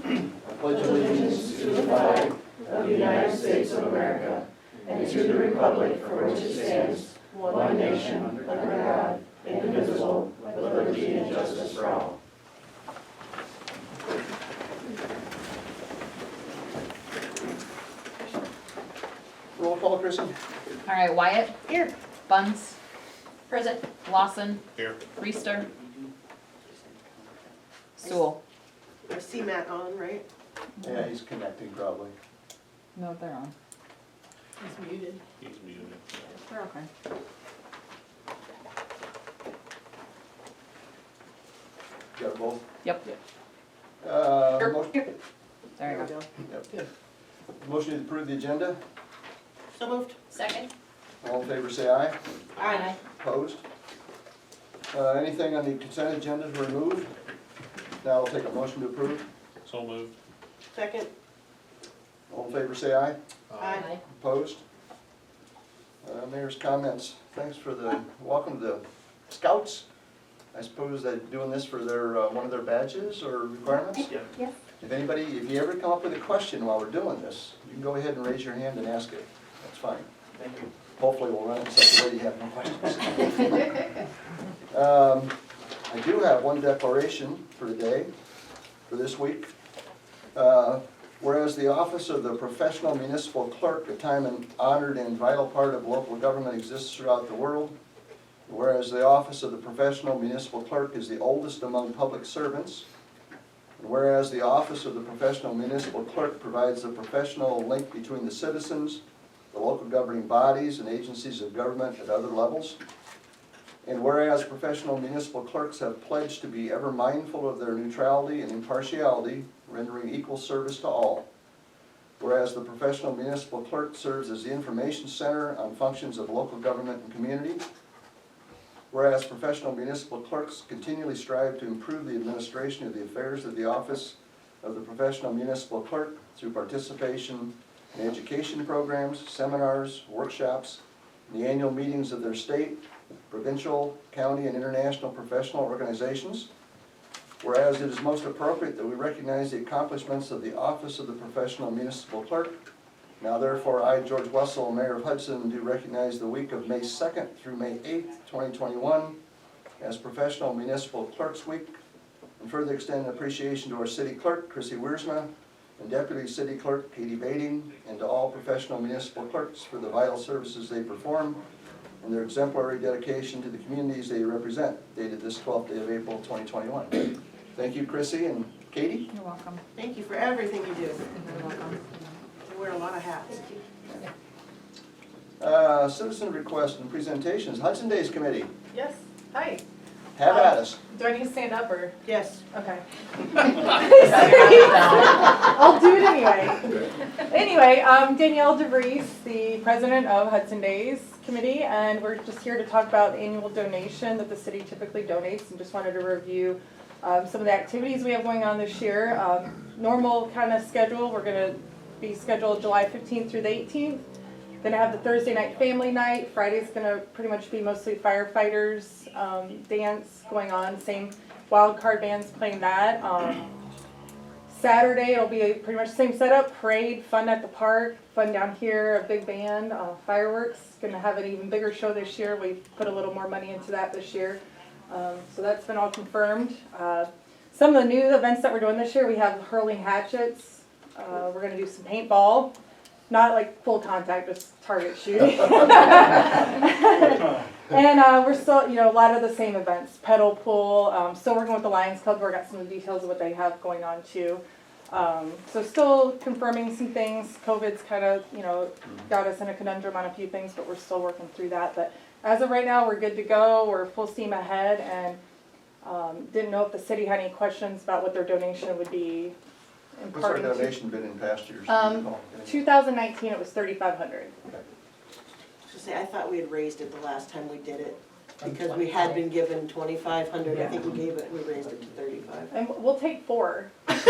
I pledge allegiance to the flag of the United States of America and to the republic for which it stands, one nation, under God, indivisible, with liberty and justice for all. Roll call, Kristen. All right, Wyatt. Here. Buns. Present. Lawson. Here. Reister. Sewell. Is CMAC on, right? Yeah, he's connecting probably. No, they're on. He's muted. He's muted. They're okay. Got both? Yep. Motion There you go. yep. Motion to approve the agenda. So moved. Second. All in favor, say aye. Aye. Opposed? Anything on the consent agenda to remove? Now I'll take a motion to approve. So moved. Second. All in favor, say aye. Aye. Opposed? Mayor's comments. Thanks for the, welcome to the Scouts. I suppose they're doing this for their, one of their badges or requirements? Yes. If you ever come up with a question while we're doing this, you can go ahead and raise your hand and ask it. That's fine. Thank you. Hopefully we'll run it in such a way you have no questions. I do have one declaration for today, for this week. Whereas the office of the professional municipal clerk, a time and honored and vital part of local government, exists throughout the world. Whereas the office of the professional municipal clerk is the oldest among public servants. And whereas the office of the professional municipal clerk provides the professional link between the citizens, the local governing bodies, and agencies of government at other levels. And whereas professional municipal clerks have pledged to be ever mindful of their neutrality and impartiality, rendering equal service to all. Whereas the professional municipal clerk serves as the information center on functions of local government and community. Whereas professional municipal clerks continually strive to improve the administration of the affairs of the office of the professional municipal clerk through participation in education programs, seminars, workshops, and the annual meetings of their state, provincial, county, and international professional organizations. Whereas it is most appropriate that we recognize the accomplishments of the office of the professional municipal clerk. Now therefore, I, George Wessel, Mayor of Hudson, do recognize the week of May 2nd through May 8th, 2021 as Professional Municipal Clerks Week, and further extend appreciation to our City Clerk, Chrissy Wiersma, and Deputy City Clerk, Katie Bading, and to all professional municipal clerks for the vital services they perform and their exemplary dedication to the communities they represent, dated this 12th day of April, 2021. Thank you, Chrissy and Katie. You're welcome. Thank you for everything you do. You're welcome. You wear a lot of hats. Citizen requests and presentations. Hudson Days Committee, Yes, hi. have at us. Do I need to stand up or? Yes. Okay. I'll do it anyway. Anyway, Danielle DeVries, the president of Hudson Days Committee, and we're just here to talk about the annual donation that the city typically donates, and just wanted to review some of the activities we have going on this year. Normal kind of schedule, we're going to be scheduled July 15th through the 18th. Going to have the Thursday night family night. Friday's going to pretty much be mostly firefighters dance going on. Same wild card bands playing that. Saturday it'll be pretty much the same setup. Parade, fun at the park, fun down here, a big band, fireworks. Going to have an even bigger show this year. We put a little more money into that this year. So that's been all confirmed. Some of the new events that we're doing this year, we have hurling hatchets. We're going to do some paintball. Not like full contact, just target shooting. And we're still, a lot of the same events. Pedal pool, still working with the Lions Club. We've got some of the details of what they have going on too. So still confirming some things. COVID's kind of, got us in a conundrum on a few things, but we're still working through that. But as of right now, we're good to go. We're full steam ahead, and didn't know if the city had any questions about what their donation would be. What's our donation been in past years? 2019 it was $3,500. I thought we had raised it the last time we did it, because we had been given $2,500. I think we gave it, we raised it to $35. And we'll take 4. 10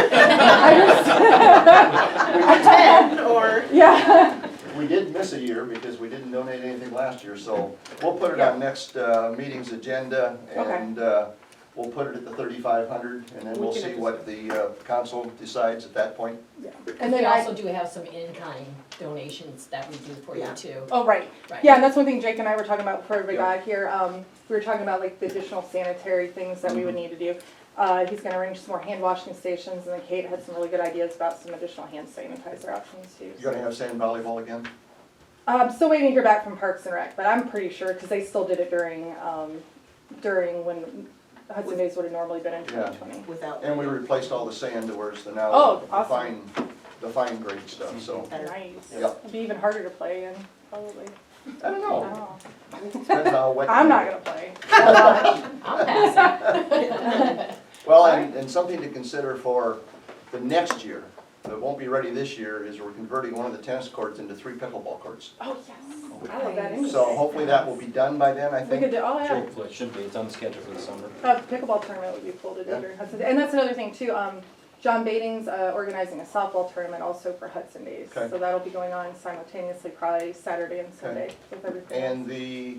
or Yeah. We did miss a year because we didn't donate anything last year, so we'll put it on next meeting's agenda, and we'll put it at the 3,500, and then We we'll can see have what the council decides at that point. Yeah. And And we then also I, do have some in-kind donations that we do for you Yeah. too. oh, right. Right. Yeah, and that's one thing Jake and I were talking about before we Yeah. got here. We were talking about like the additional sanitary things that we would need to do. He's gonna arrange some more hand washing stations, and then Kate had some really good ideas about some additional hand sanitizer options too. You're gonna have sand volleyball again? I'm still waiting to hear back from Parks and Rec, but I'm pretty sure, because they still did it during when Hudson Days would have normally been in Yeah. 2020. Without. And we replaced all the sand to where it's the now Oh, the awesome. fine grade stuff, so. Better. Nice. Yep. It'd be even harder to play in, probably. I don't I know, don't know. depends how wet. I'm you not get. gonna play. I'm passing. Well, and something to consider for the next year, that won't be ready this year, is we're converting one of the tennis courts into 3 pickleball courts. Oh, yes. I love that industry. So hopefully that will be done by then, I We could think. do, oh, yeah. Hopefully it should be, it's on the schedule for the summer. Pickleball tournament would be cool to do Yeah. during Hudson, and that's another thing too, John Bading's organizing a softball tournament also for Hudson Days. Okay. So that'll be going on simultaneously, probably Saturday and Sunday with everything else. And the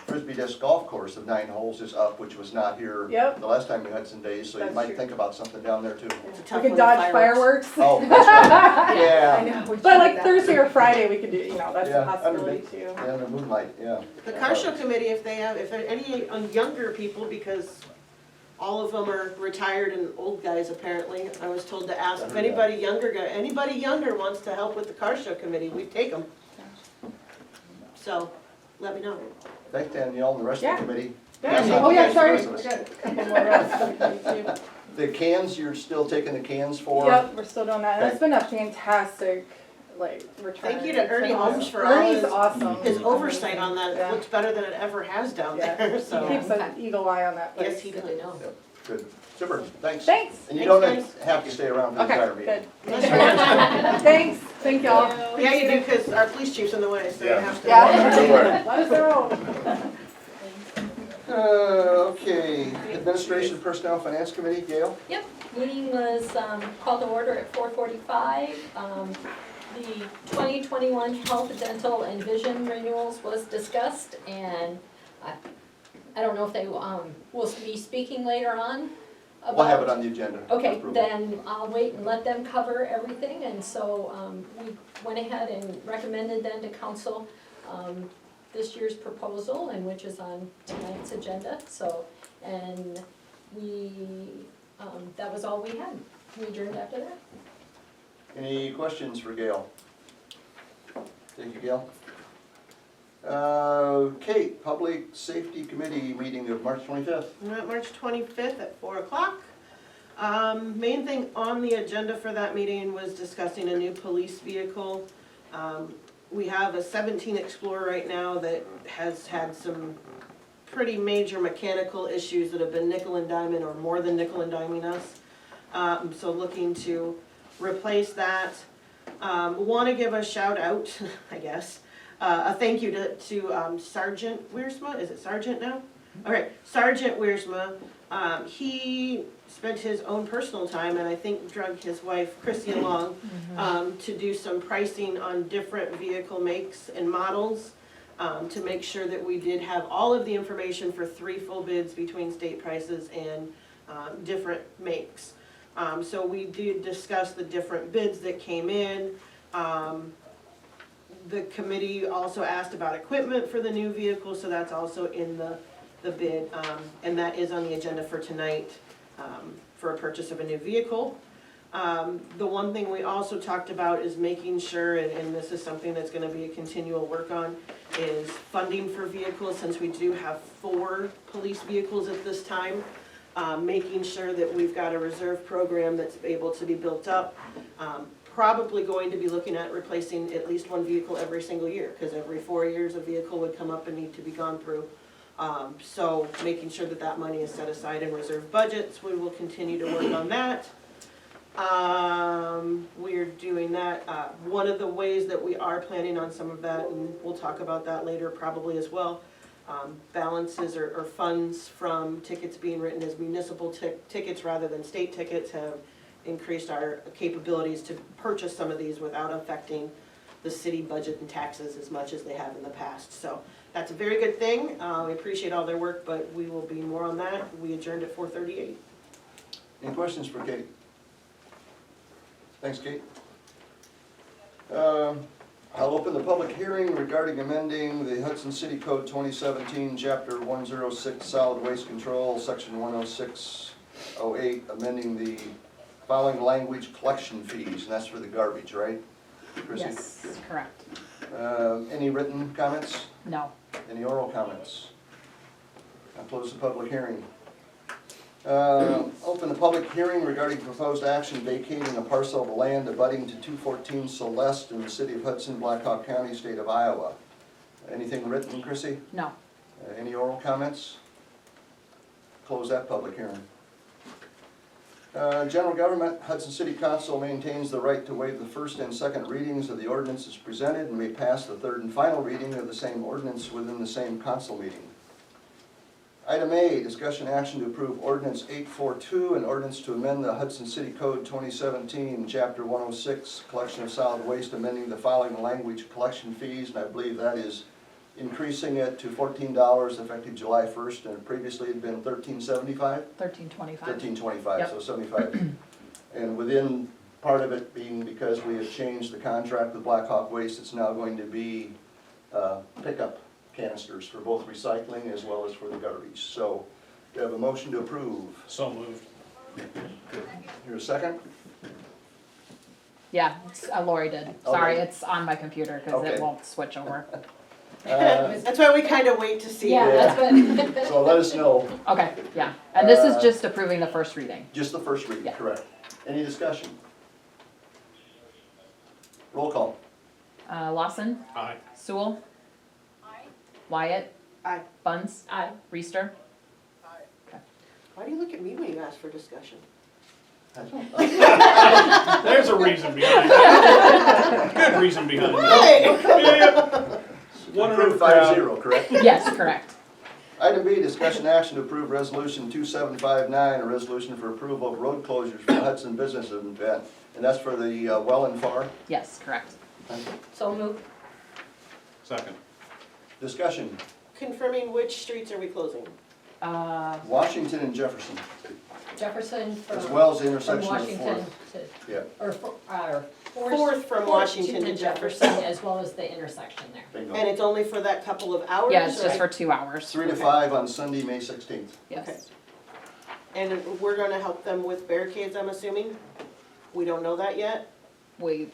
Frisbee Disc Golf Course of 9 holes is up, which was not here Yep. the last time we had some days, so you That's might true. think about something down there too. It's a We tough could one, dodge fireworks. Oh, that's right, I yeah, know. we But should like do that. Thursday or Friday, we could do, you know, that's Yeah, a possibility under too. yeah, the moonlight, yeah. The car show committee, if they have, if there are any younger people, because all of them are retired and old guys apparently, I was told to ask if anybody younger wants to help with the car show committee, we'd take them. So, let me know. Thanks, Danielle, and the rest of Yeah. the committee. Yeah. Yeah. Oh, yeah, Okay. sorry, I got a couple more reps for the committee too. The cans, you're still taking the cans for? Yep, we're still doing that, and Okay. it's been a fantastic, like, return. Thank you to It's been Ernie awesome. Holmes for all Ernie's his- awesome. His oversight on that Yeah. looks better than it ever has down Yeah. there, He so. keeps an eagle eye on that place. Yes, he Good does. to know. Good, super, thanks. Thanks. And you Thanks, don't guys. have to stay around for the Okay, entire meeting. good. Thanks, thank y'all. Yeah, you do, because our police chief's in the way, so you Yeah. have to. Yeah. Let us know. Okay, Administration Personnel Finance Committee, Gail? Yep, meeting was called to order at 4:45. The 2021 health, dental, and vision renewals was discussed, and I don't know if they will be speaking later on about. We'll have it on the agenda. for Okay, approval. then I'll wait and let them cover everything, and so we went ahead and recommended then to council this year's proposal, and which is on tonight's agenda, so, and we, that was all we had. We adjourned after that. Any questions for Gail? Thank you, Gail. Kate, Public Safety Committee meeting of March 25th. We're at March 25th at 4 o'clock. Main thing on the agenda for that meeting was discussing a new police vehicle. We have a 17 Explorer right now that has had some pretty major mechanical issues that have been nickel and diming or more than nickel and diming us. So looking to replace that. Want to give a shout out, I guess, a thank you to Sergeant Wiersma. Is it Sergeant now? Okay, Sergeant Wiersma. He spent his own personal time, and I think drug his wife Chrissy along, to do some pricing on different vehicle makes and models, to make sure that we did have all of the information for 3 full bids between state prices and different makes. So we did discuss the different bids that came in. The committee also asked about equipment for the new vehicle, so that's also in the bid, and that is on the agenda for tonight, for a purchase of a new vehicle. The one thing we also talked about is making sure, and this is something that's gonna be a continual work on, is funding for vehicles, since we do have 4 police vehicles at this time. Making sure that we've got a reserve program that's able to be built up. Probably going to be looking at replacing at least 1 vehicle every single year, because every 4 years a vehicle would come up and need to be gone through. So making sure that that money is set aside in reserve budgets, we will continue to work on that. We're doing that. One of the ways that we are planning on some of that, and we'll talk about that later probably as well, balances or funds from tickets being written as municipal tickets rather than state tickets have increased our capabilities to purchase some of these without affecting the city budget and taxes as much as they have in the past. So that's a very good thing. We appreciate all their work, but we will be more on that. We adjourned at 4:38. Any questions for Kate? Thanks, Kate. I'll open the public hearing regarding amending the Hudson City Code 2017, Chapter 106, Solid Waste Control, Section 10608, amending the following language: collection fees, and that's for the garbage, right? Chrissy? Yes, correct. Any written comments? No. Any oral comments? I'll close the public hearing. Open the public hearing regarding proposed action vacating a parcel of land abutting to 214 Celeste in the city of Hudson, Blackhawk County, state of Iowa. Anything written, Chrissy? No. Any oral comments? Close that public hearing. General government, Hudson City Council maintains the right to waive the first and second readings of the ordinances presented and may pass the third and final reading of the same ordinance within the same council meeting. Item A, discussion action to approve ordinance 842, an ordinance to amend the Hudson City Code 2017, Chapter 106, collection of solid waste, amending the following language: collection fees, and I believe that is increasing it to $14 effective July 1st, and previously it had been $13.75? $13.25. $13.25, Yep. so 75. And within part of it being because we have changed the contract with Blackhawk Waste, it's now going to be pickup canisters for both recycling as well as for the garbage. So, do you have a motion to approve? So moved. Here a second? Yeah, Lori did. Sorry, Okay. it's on my computer because Okay. it won't switch over. That's why we kind of wait to see. Yeah, that's what. So let us know, Okay, yeah. And this is just approving the first reading. just the first reading, Yeah. correct? Any discussion? Roll call. Lawson? Aye. Sewell? Wyatt? Aye. Buns? Aye. Reister? Why do you look at me when you ask for discussion? There's a reason behind it. Good reason behind it. Hey! Yeah. One in a Approved crowd. 5-0, correct? Yes, correct. Item B, discussion action to approve resolution 2759, a resolution for approval of road closures for the Hudson Business Event. And that's for the well and far. Yes, correct. So moved. Second. Discussion, Confirming which streets are we closing? Washington and Jefferson, Jefferson as from, well as the from intersection of Washington Fourth. to, Yeah, or Fourth from Washington to Jefferson, as well as the intersection there. bingo. And it's only for that couple of hours? Yeah, it's just or- for 2 hours. 3 to 5 on Sunday, May 16th. Yes. And we're gonna help them with barricades, I'm assuming? We don't know that yet? We,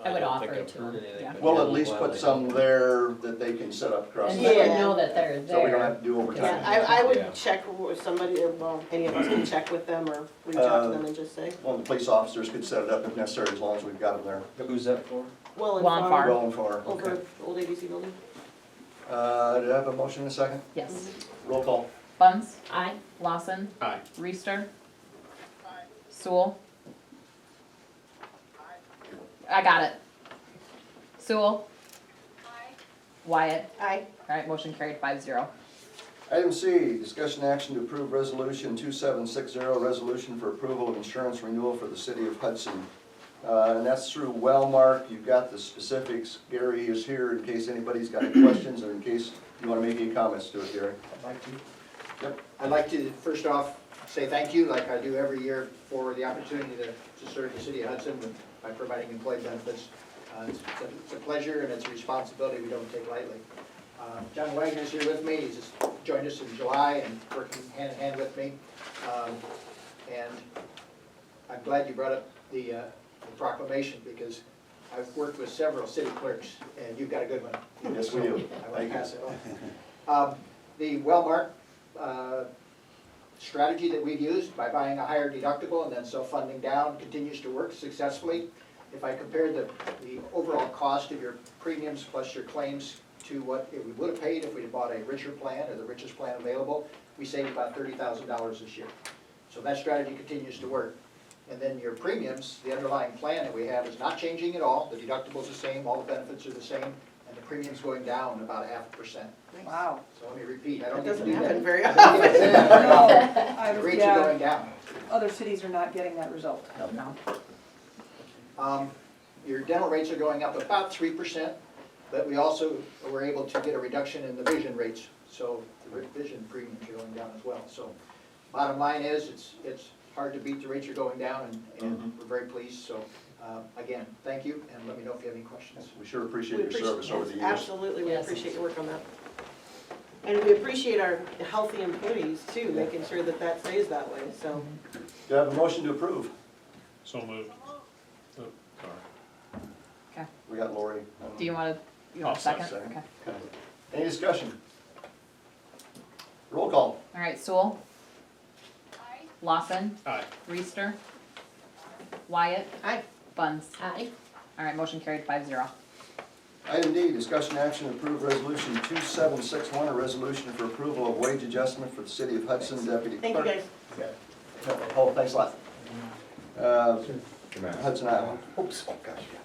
I would don't offer think it I've to heard them, anything, yeah. but We'll yeah, at least well, put they- some there that they can set up across And the let them street, know that they're so we don't there. have to do overtime. Yeah, I Yeah. would check with somebody, or, well, any of us can check with them or reach out to them and just say, One of the police officers could set it up if necessary, as long as we've got them there. Who's that for? well, and Well, and far, far. Well and far. over Okay. old ABC building. Do I have a motion in a second? Yes. Roll call. Buns? Aye. Lawson? Aye. Reister? Sewell? I got it. Sewell? Wyatt? Aye. Alright, motion carried 5-0. Item C, discussion action to approve resolution 2760, resolution for approval of insurance renewal for the city of Hudson. And that's through Wellmark. You've got the specifics. Gary is here in case anybody's got any questions or in case you want to make any comments to it, Gary. I'd like to. Yep. I'd like to, first off, say thank you, like I do every year, for the opportunity to serve the city of Hudson by providing employee benefits. It's a pleasure and it's a responsibility we don't take lightly. John Wagner's here with me. He's just joined us in July and working hand in hand with me. And I'm glad you brought up the proclamation, because I've worked with several city clerks and you've got a good one. Yes, we do. I want Thank to you. pass it on. The Wellmark strategy that we've used by buying a higher deductible and then self-funding down continues to work successfully. If I compare the overall cost of your premiums plus your claims to what we would have paid if we'd bought a richer plan or the richest plan available, we saved about $30,000 this year. So that strategy continues to work. And then your premiums, the underlying plan that we have is not changing at all. The deductible's the same, all the benefits are the same, and the premium's going down about 0.5%. Wow. So let me repeat, I That don't need to doesn't do happen that. very I don't need to do that very often. I The was- rates are yeah, going down. other cities are not getting that result. No. Your dental rates are going up about 3%. But we also were able to get a reduction in the vision rates, so the vision premiums are going down as well. So bottom line is, it's hard to beat the rates are going down, and we're very pleased. So again, thank you, and let me know if you have any questions. We sure appreciate your service over the years. Absolutely, we Yes. appreciate your work on that. And we appreciate our healthy employees too, making sure that that stays that way, so. Do you have a motion to approve? So moved. Oh, sorry. We got Lori. Do you want a I'll second? second. Okay. Okay. Any discussion? Roll call. All right, Sewell. Lawson. Aye. Reister. Wyatt. Aye. Buns. Aye. All right, motion carried 5-0. Item D, discussion action to approve resolution 2761, a resolution for approval of wage adjustment for the city of Hudson deputy Thank you, clerk. guys. Oh, thanks a lot. Hudson, Iowa. Oops, oh gosh, yeah.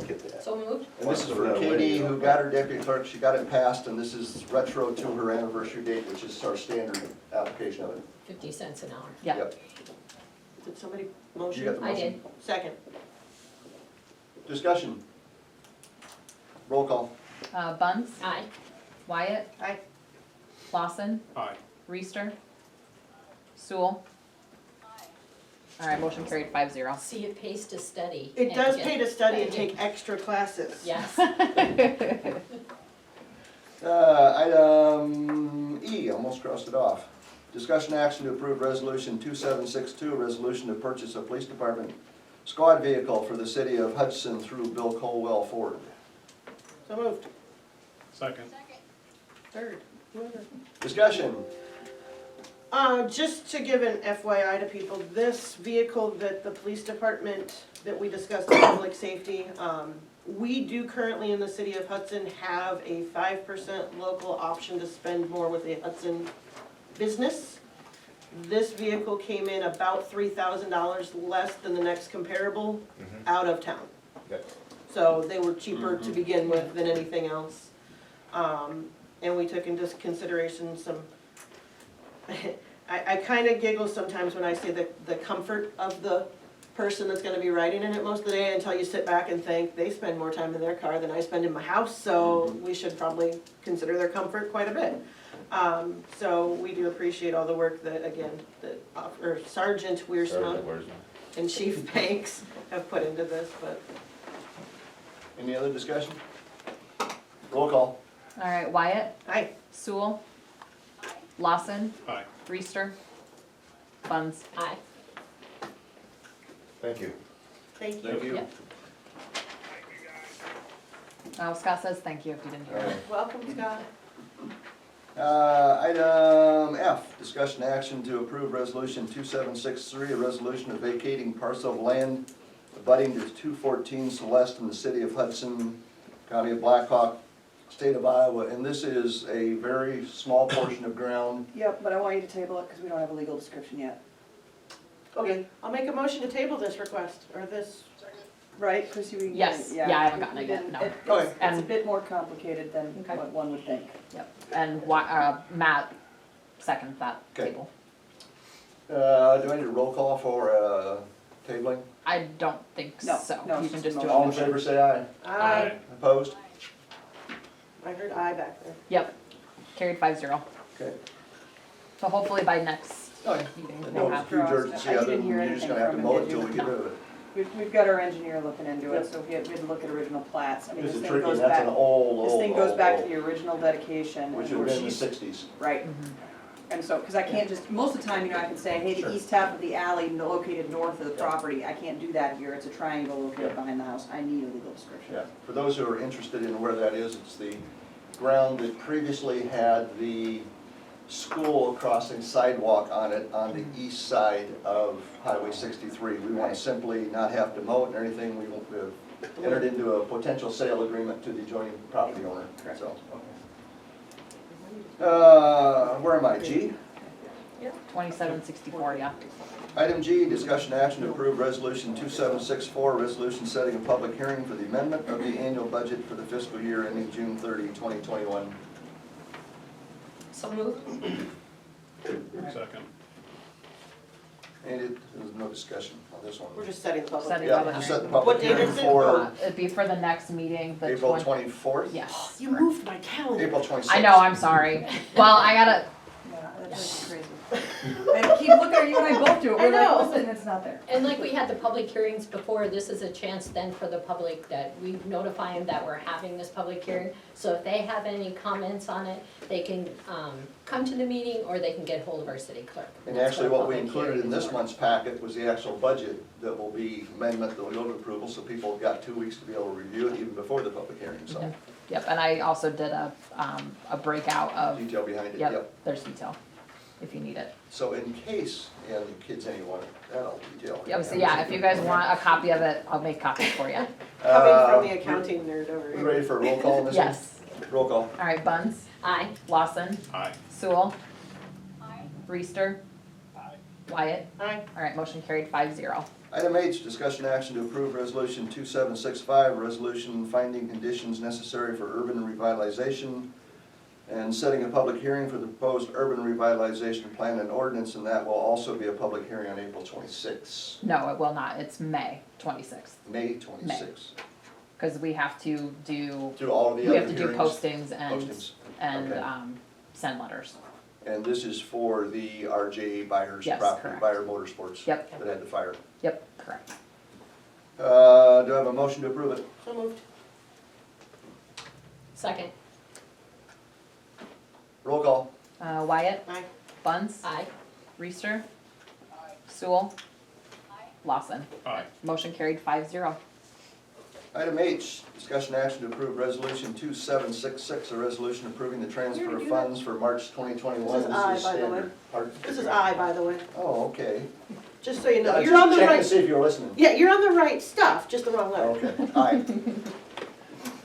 Get that. So moved? And this is for Katie, who got her deputy clerk, she got it passed, and this is retro to her anniversary date, which is our standard application of it. 50 cents an hour. Yeah. Yep. Did somebody You motion? got the I motion? did. Second. Discussion. Roll call. Buns. Aye. Wyatt. Aye. Lawson. Aye. Reister. Sewell. All right, motion carried 5-0. See, it pays to study. It and does get- pay to study and take extra classes. Yes. Item E, almost crossed it off. Discussion action to approve resolution 2762, a resolution to purchase a police department squad vehicle for the city of Hudson through Bill Colwell Ford. So moved. Second. Third. Whoever. Discussion. Just to give an FYI to people, this vehicle that the police department, that we discussed in public safety, we do currently in the city of Hudson have a 5% local option to spend more with a Hudson business. This vehicle came in about $3,000 less than the next comparable out of town. So they were cheaper to begin with than anything else. And we took into consideration some, I kind of giggle sometimes when I say the comfort of the person that's gonna be riding in it most of the day, until you sit back and think, they spend more time in their car than I spend in my house, so we should probably consider their comfort quite a bit. So we do appreciate all the work that, again, or Sergeant Wiersma and Chief Banks have put into this, but. Any other discussion? Roll call. All right, Wyatt. Aye. Sewell. Lawson. Aye. Reister. Buns. Aye. Thank you. Thank you. Thank you. Yep. Scott says thank you if you didn't hear it. Welcome, Scott. Item F, discussion action to approve resolution 2763, a resolution of vacating parcel of land abutting to 214 Celeste in the city of Hudson, county of Blackhawk, state of Iowa, and this is a very small portion of ground. Yep, but I want you to table it because we don't have a legal description yet. Okay, I'll make a motion to table this request, or this. Right, Chris, you? Yes. Yeah, I haven't gotten it yet, no. Okay. It's a bit more complicated than Okay. what one would think. Yep. And Matt seconds that Okay. table. Do I need a roll call for tabling? I don't think No, so. no, You it's can just just do no. All in it. favor, say aye. Aye. Opposed? I heard aye back there. Yep. Carried 5-0. Okay. So hopefully by next Okay. meeting And we'll no have. huge urgency, You other didn't than hear you're just anything gonna have to from mow him, it did until you? we get rid of it. We've got our engineer looking into it, so we had to look at original plats. I mean, This this is thing tricky, goes that's back, an old, this thing goes back to old, the original dedication. which and would where have been in the she's- sixties. Right. And so, because I can't just, most of the time, you know, I can say, hey, Sure. the east half of the alley located north of the property, I can't do that here, it's a triangle Yeah. located behind the house, I need a legal description. Yeah, for those who are interested in where that is, it's the ground that previously had the school crossing sidewalk on it on the east side of Highway 63. We want to simply not have to mow it and everything, we entered into a potential sale agreement to the adjoining property owner, Correct. so. Where am I, G? 2764, yeah. Item G, discussion action to approve resolution 2764, resolution setting a public hearing for the amendment of the annual budget for the fiscal year ending June 30, 2021. So moved? Second. There's no discussion on this one. We're just setting the public. Setting Yeah, public just set the hearing. public What date hearing is it? for It'd be for the next meeting, the April 20. 24th? Yes. You moved my calendar. April 26th. I know, I'm sorry. Well, I gotta, Yeah, that's crazy. I keep looking at you and I both do it, I we're know. like, listen, it's not there. And like we had the public hearings before, this is a chance then for the public that we notify them that we're having this public hearing. So if they have any comments on it, they can come to the meeting or they can get hold of our city clerk. And That's actually, a what we public included hearing in this is for. month's packet was the actual budget that will be amendment that will go to approval, so people got 2 weeks to be able to review it even before the public hearing, so yep, and I also did a breakout of, detail behind it, yep, yep. there's detail, if you need it. So in case, yeah, the kids anyone, that'll detail. Yep, so yeah, if you guys want a copy of it, I'll make copies for you. Coming from the accounting nerd over We here. ready for a roll call on this one? Yes. Roll call. All right, Buns, Aye. Lawson, Aye. Sewell. Reister. Wyatt. Aye. All right, motion carried 5-0. Item H, discussion action to approve resolution 2765, resolution finding conditions necessary for urban revitalization and setting a public hearing for the proposed urban revitalization plan and ordinance, and that will also be a public hearing on April 26th, No, it will not, it's May 26th, May 26th. because we have to do, Through all of the we other have to do hearings. postings Postings. and Okay. send letters. And this is for the RJ Byers Yes, property, correct. Byer Motorsports. Yep. That had the fire. Yep, correct. Do I have a motion to approve it? So moved. Second. Roll call. Wyatt. Aye. Buns. Aye. Reister. Sewell. Lawson. Aye. Motion carried 5-0. Item H, discussion action to approve resolution 2766, a resolution approving the transfer of funds for March 2021. This is I, by the standard. way. Pardon? This is I, by the way, Oh, okay. just so you know. I You're on just the checking to right, see if you're listening. yeah, you're on the right stuff, just the wrong letter. Okay, aye.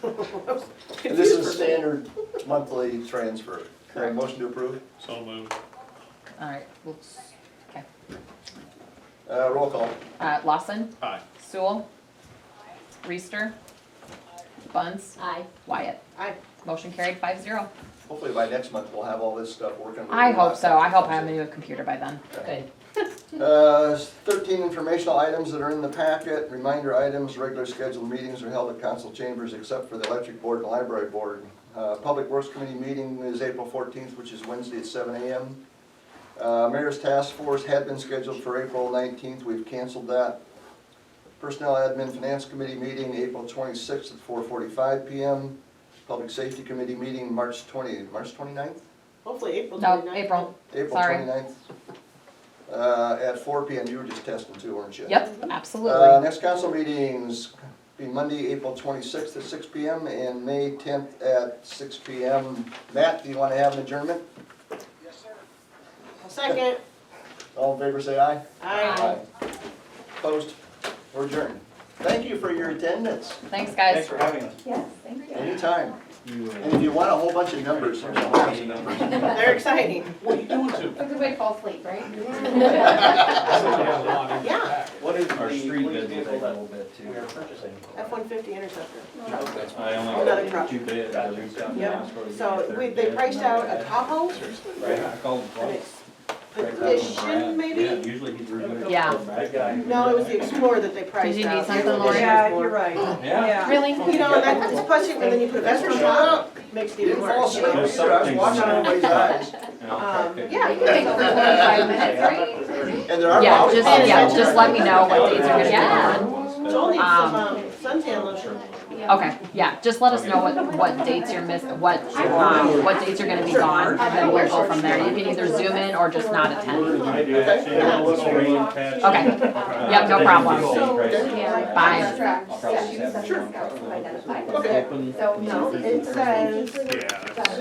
And this is standard monthly transfer. Correct. Motion to approve? So moved. All right, whoops. Okay. Roll call. Lawson. Aye. Sewell. Reister. Buns. Aye. Wyatt. Aye. Motion carried 5-0. Hopefully by next month, we'll have all this stuff working. I hope so. I hope I have a new computer by then. Good. 13 informational items that are in the packet. Reminder items, regular scheduled meetings are held at council chambers except for the electric board and library board. Public Works Committee meeting is April 14th, which is Wednesday at 7 a.m. Mayor's Task Force had been scheduled for April 19th. We've canceled that. Personnel Admin Finance Committee meeting April 26th at 4:45 p.m. Public Safety Committee meeting March 29th? Hopefully April No, 29th. April. April Sorry. 29th. At 4 p.m. You were just testing too, weren't you? Yep, absolutely. Next council meetings be Monday, April 26th at 6 p.m. and May 10th at 6 p.m. Matt, do you want to have an adjournment? Second. All in favor, say aye. Aye. Opposed? We're adjourned. Thank you for your attendance. Thanks, guys. for having us. Yes, thank you. Anytime. And if you want a whole bunch of numbers, here's a whole bunch of numbers. They're exciting. What are you doing to? A good way to fall asleep, right? Yeah. What is Our the street police business a vehicle little bit that we are too. purchasing? F-150 Interceptor. I only Another got truck. 2 bids. I reached out and Yep. asked for the So third they bid, priced and I out got a it. Tahoe Right, I called and twice. it's petition maybe? Yeah, usually he's removing. Yeah. That guy. No, it was the Explorer that they priced you need out. something, The Lori? Yeah, Explorer. you're right. Yeah. Really? You know, and that, especially when then you put a vest on top, makes it You even didn't fall worse. asleep There's either. I was something- watching everybody's eyes. And I'll try to fix it. Yeah. You can make it for 45 minutes, right? And there are. Yeah, hours. just let me know what dates are gonna be on. Joel needs some suntan lotion. Okay, yeah, just let us know what dates you're what dates are gonna be gone, and then we'll go from there. You can either zoom in or just not attend. Okay, yep, no problem. Bye. I'll probably just have it. Okay. Open. Yeah. that's-